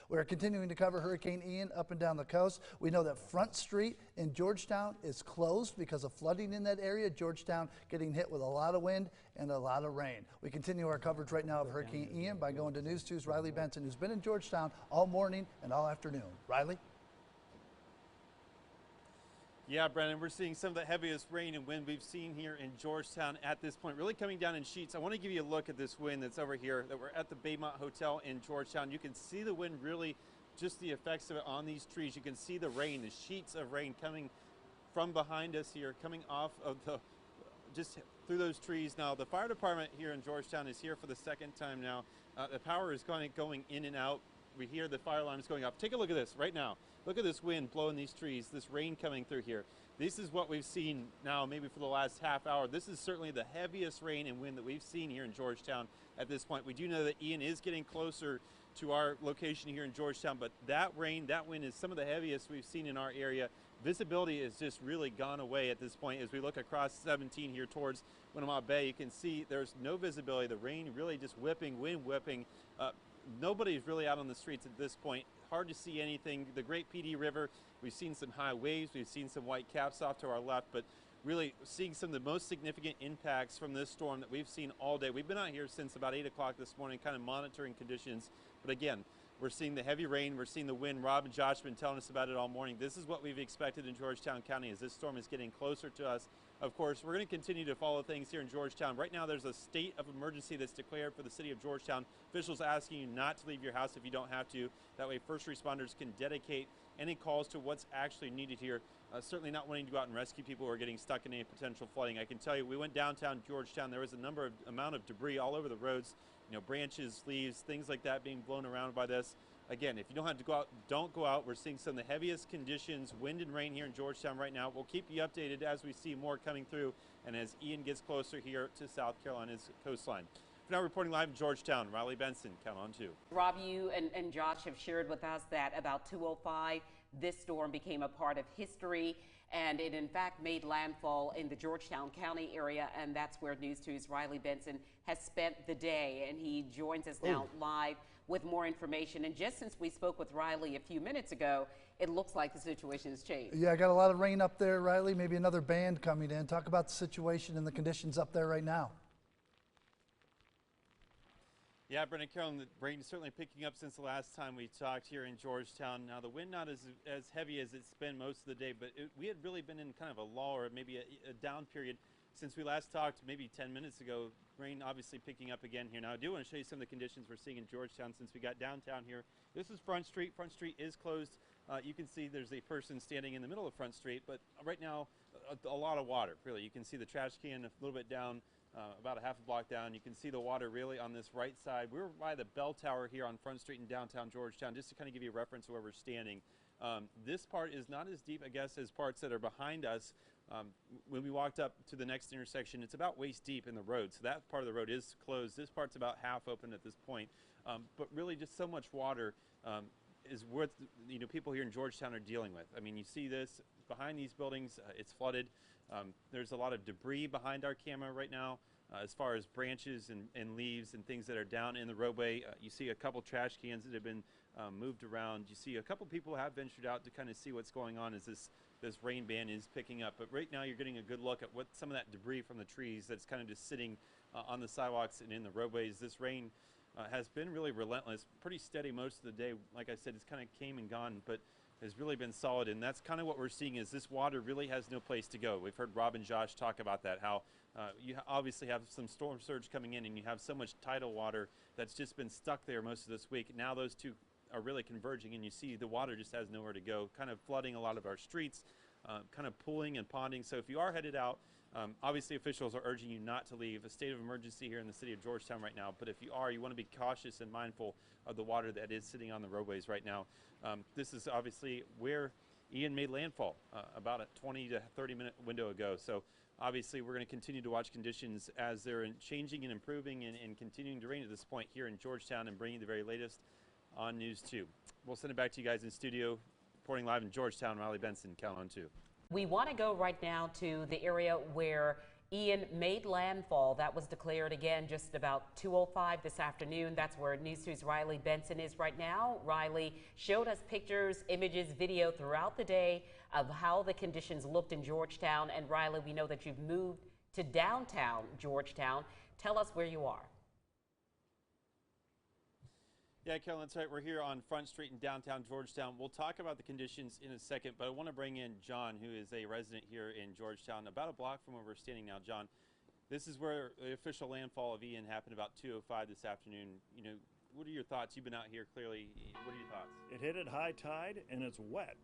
We're continuing to cover Hurricane Ian up and down the coast. We know that Front Street in Georgetown is closed because of flooding in that area. Georgetown getting hit with a lot of wind and a lot of rain. We continue our coverage right now of Hurricane Ian by going to News 2's Riley Benson, who's been in Georgetown all morning and all afternoon. Riley? Yeah, Brennan, we're seeing some of the heaviest rain and wind we've seen here in Georgetown at this point, really coming down in sheets. I want to give you a look at this wind that's over here, that we're at the Baymont Hotel in Georgetown. You can see the wind, really just the effects of it on these trees. You can see the rain, the sheets of rain coming from behind us here, coming off of just through those trees. Now, the fire department here in Georgetown is here for the second time now. The power is going in and out. We hear the fire alarms going off. Take a look at this right now. Look at this wind blowing these trees, this rain coming through here. This is what we've seen now maybe for the last half hour. This is certainly the heaviest rain and wind that we've seen here in Georgetown at this point. We do know that Ian is getting closer to our location here in Georgetown, but that rain, that wind is some of the heaviest we've seen in our area. Visibility has just really gone away at this point. As we look across 17 here towards Winnemah Bay, you can see there's no visibility. The rain really just whipping, wind whipping. Nobody's really out on the streets at this point. Hard to see anything. The Great PD River, we've seen some high waves, we've seen some white caps off to our left, but really seeing some of the most significant impacts from this storm that we've seen all day. We've been out here since about 8 o'clock this morning, kind of monitoring conditions. But again, we're seeing the heavy rain, we're seeing the wind. Rob and Josh have been telling us about it all morning. This is what we've expected in Georgetown County as this storm is getting closer to us. Of course, we're going to continue to follow things here in Georgetown. Right now, there's a state of emergency that's declared for the city of Georgetown. Officials asking you not to leave your house if you don't have to. That way, first responders can dedicate any calls to what's actually needed here. Certainly not wanting to go out and rescue people who are getting stuck in any potential flooding. I can tell you, we went downtown Georgetown. There was amount of debris all over the roads, branches, leaves, things like that being blown around by this. Again, if you don't have to go out, don't go out. We're seeing some of the heaviest conditions, wind and rain here in Georgetown right now. We'll keep you updated as we see more coming through and as Ian gets closer here to South Carolina's coastline. For now, reporting live in Georgetown, Riley Benson, count on 2. Rob, you and Josh have shared with us that about 2:05, this storm became a part of history, and it in fact made landfall in the Georgetown County area, and that's where News 2's Riley Benson has spent the day, and he joins us now live with more information. And just since we spoke with Riley a few minutes ago, it looks like the situation has changed. Yeah, I got a lot of rain up there, Riley. Maybe another band coming in. Talk about the situation and the conditions up there right now. Yeah, Brendan, Carolyn, the rain is certainly picking up since the last time we talked here in Georgetown. Now, the wind not as heavy as it's been most of the day, but we had really been in kind of a lull or maybe a down period since we last talked maybe 10 minutes ago. Rain obviously picking up again here. Now, I do want to show you some of the conditions we're seeing in Georgetown since we got downtown here. This is Front Street. Front Street is closed. You can see there's a person standing in the middle of Front Street, but right now, a lot of water, really. You can see the trash can a little bit down, about a half a block down. You can see the water really on this right side. We're by the bell tower here on Front Street in downtown Georgetown, just to kind of give you a reference of where we're standing. This part is not as deep, I guess, as parts that are behind us. When we walked up to the next intersection, it's about waist deep in the road, so that part of the road is closed. This part's about half open at this point, but really just so much water is what people here in Georgetown are dealing with. I mean, you see this behind these buildings, it's flooded. There's a lot of debris behind our camera right now, as far as branches and leaves and things that are down in the roadway. You see a couple trash cans that have been moved around. You see a couple people have ventured out to kind of see what's going on as this rain band is picking up. But right now you're getting a good look at what some of that debris from the trees that's kind of just sitting on the sidewalks and in the roadways. This rain has been really relentless, pretty steady most of the day. Like I said, it's kind of came and gone, but has really been solid, and that's kind of what we're seeing is this water really has no place to go. We've heard Rob and Josh talk about that, how you obviously have some storm surge coming in and you have so much tidal water that's just been stuck there most of this week. Now those two are really converging and you see the water just has nowhere to go, kind of flooding a lot of our streets, kind of pooling and ponding. So if you are headed out, obviously officials are urging you not to leave. A state of emergency here in the city of Georgetown right now, but if you are, you want to be cautious and mindful of the water that is sitting on the roadways right now. This is obviously where Ian made landfall about a 20 to 30 minute window ago. So obviously we're going to continue to watch conditions as they're changing and improving and continuing to rain at this point here in Georgetown and bringing the very latest on News 2. We'll send it back to you guys in studio. Reporting live in Georgetown, Riley Benson, count on 2. We want to go right now to the area where Ian made landfall. That was declared again just about 2:05 this afternoon. That's where News 2's Riley Benson is right now. Riley showed us pictures, images, video throughout the day of how the conditions looked in Georgetown. And Riley, we know that you've moved to downtown Georgetown. Tell us where you are. Yeah, Carolyn, that's right. We're here on Front Street in downtown Georgetown. We'll talk about the conditions in a second, but I want to bring in John, who is a resident here in Georgetown, about a block from where we're standing now. John, this is where the official landfall of Ian happened about 2:05 this afternoon. You know, what are your thoughts? You've been out here clearly. What are your thoughts? It hit at high tide and it's wet.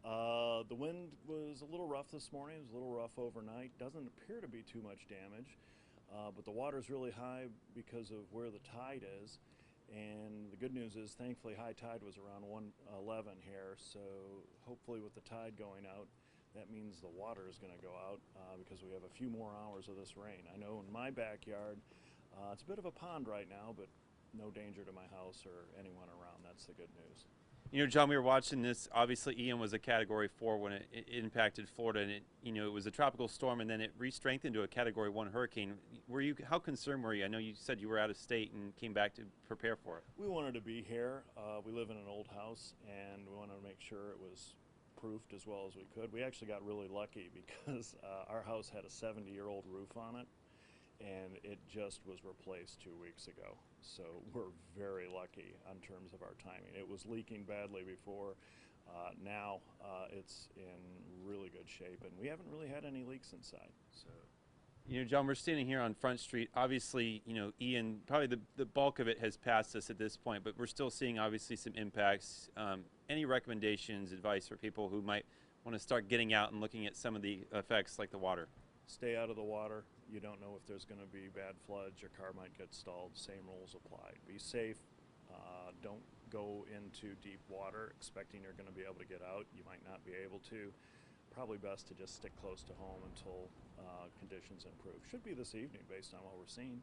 The wind was a little rough this morning. It was a little rough overnight. Doesn't appear to be too much damage, but the water's really high because of where the tide is. And the good news is, thankfully, high tide was around 1:11 here, so hopefully with the tide going out, that means the water is going to go out because we have a few more hours of this rain. I know in my backyard, it's a bit of a pond right now, but no danger to my house or anyone around. That's the good news. You know, John, we were watching this. Obviously, Ian was a Category 4 when it impacted Florida, and it was a tropical storm, and then it re-strengthened to a Category 1 hurricane. How concerned were you? I know you said you were out of state and came back to prepare for it. We wanted to be here. We live in an old house, and we wanted to make sure it was proofed as well as we could. We actually got really lucky because our house had a 70-year-old roof on it, and it just was replaced 2 weeks ago. So we're very lucky in terms of our timing. It was leaking badly before. Now it's in really good shape, and we haven't really had any leaks inside. So, you know, John, we're standing here on Front Street. Obviously, you know, Ian, probably the bulk of it has passed us at this point, but we're still seeing obviously some impacts. Any recommendations, advice for people who might want to start getting out and looking at some of the effects like the water? Stay out of the water. You don't know if there's going to be bad floods. Your car might get stalled. Same rules apply. Be safe. Don't go into deep water expecting you're going to be able to get out. You might not be able to. Probably best to just stick close to home until conditions improve. Should be this evening based on what we're seeing.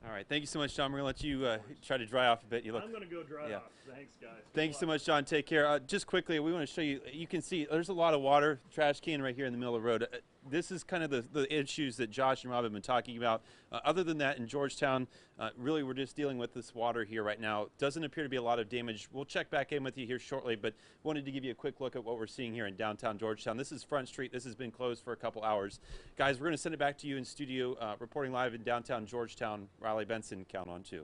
All right. Thank you so much, John. We're going to let you try to dry off a bit. I'm going to go dry off. Thanks, guys. Thanks so much, John. Take care. Just quickly, we want to show you. You can see there's a lot of water, trash can right here in the middle of the road. This is kind of the issues that Josh and Rob have been talking about. Other than that, in Georgetown, really we're just dealing with this water here right now. Doesn't appear to be a lot of damage. We'll check back in with you here shortly, but wanted to give you a quick look at what we're seeing here in downtown Georgetown. This is Front Street. This has been closed for a couple hours. Guys, we're going to send it back to you in studio, reporting live in downtown Georgetown. Riley Benson, count on 2.